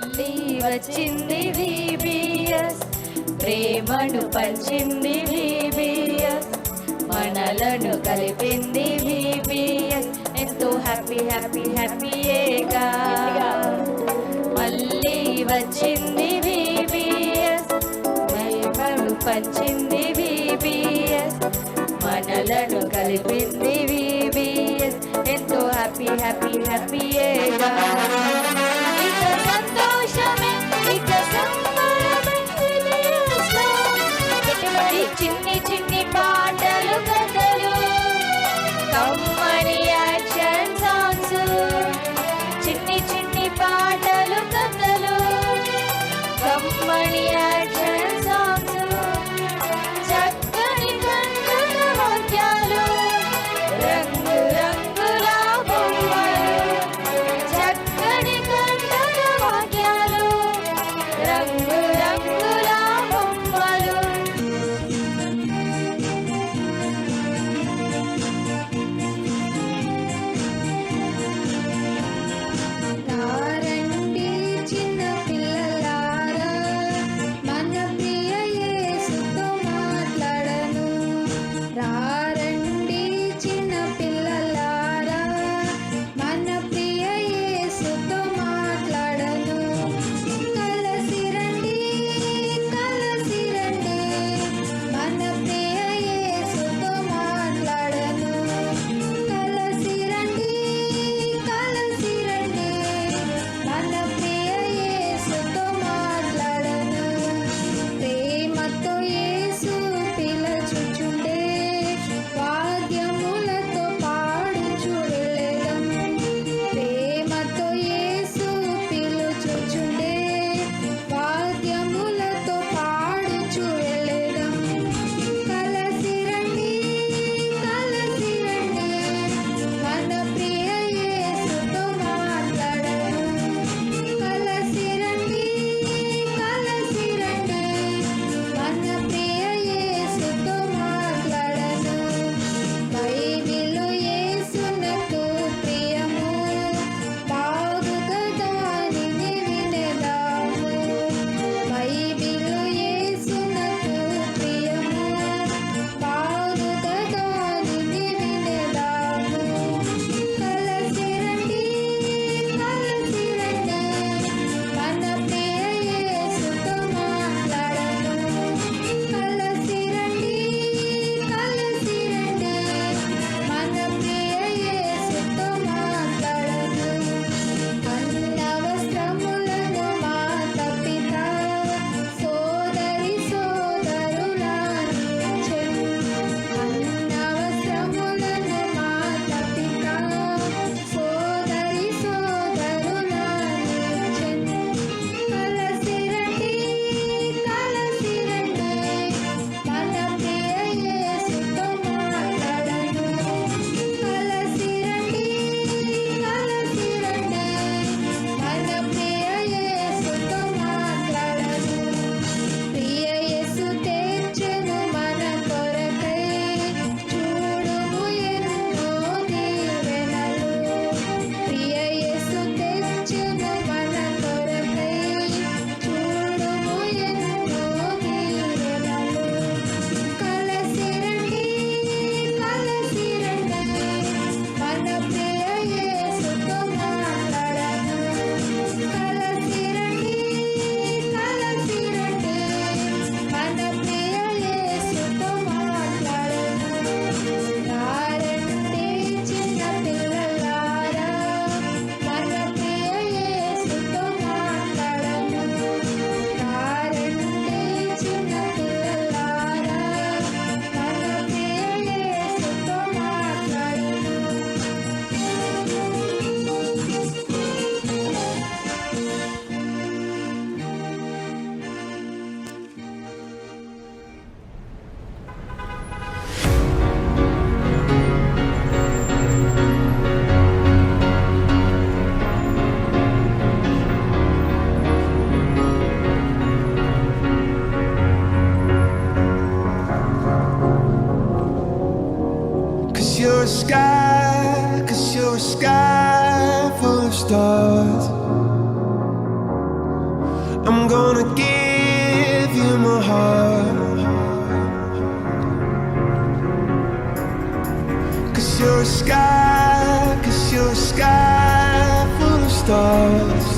మళ్ళీ వచ్చింది VBS, ప్రేమను పంచింది VBS, మనలను కలిపింది VBS. ఎంతో హ్యాపీ హ్యాపీ హ్యాపీయేగా మళ్ళీ వచ్చింది VBS, ప్రేమను పంచింది VBS, మనలను కలిపింది VBS. ఎంతో హ్యాపీ హ్యాపీ హ్యాపీయేగా ఇక సంతోషమే ఇక సంబరమే VBSలో. ఈ చిన్ని చిన్ని పాటలు కథలు కమ్మని యాక్షన్ సాంగ్స్, చిన్ని చిన్ని పాటలు కథలు కమ్మని యాక్షన్ సాంగ్స్, చక్కని కన్నుల వాక్యాలు రంగు రంగుల బొమ్మలు, చక్కని wanna give you my heart. 'Cause you're a sky full of stars.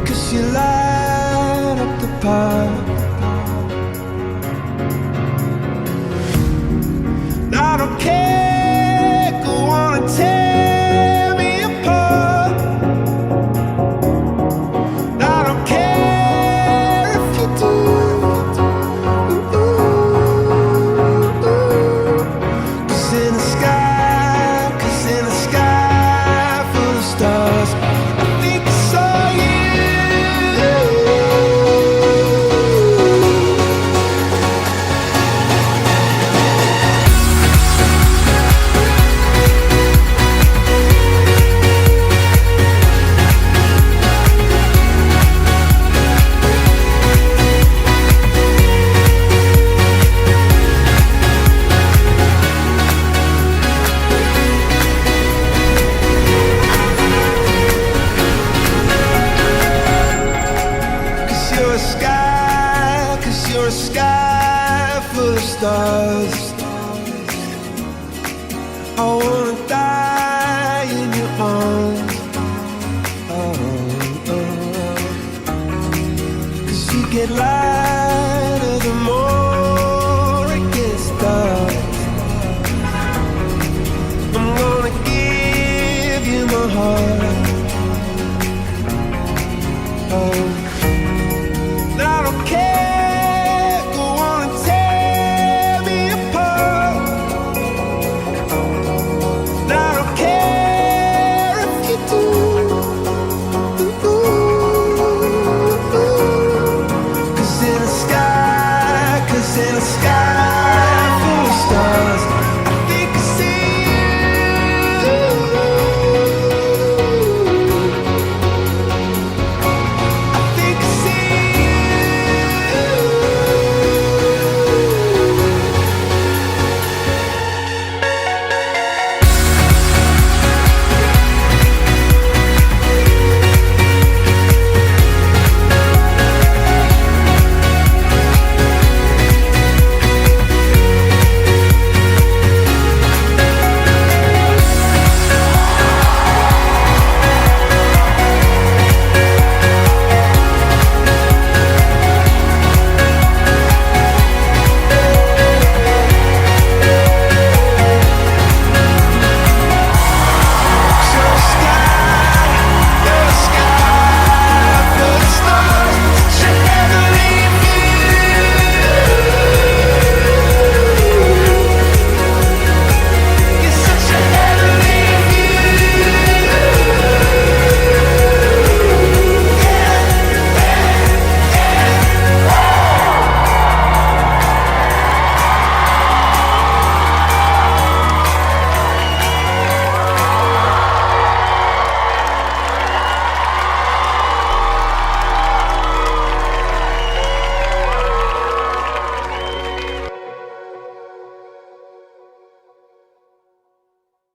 'Cause you light up the path. I don't care, go on and tear me apart. I don't care if you do. Cause in the sky full of stars, I think I saw you. Cause you're a sky full of stars. I wanna die in your arms. Cause you get lighter the more it gets dark. I'm gonna give you my heart.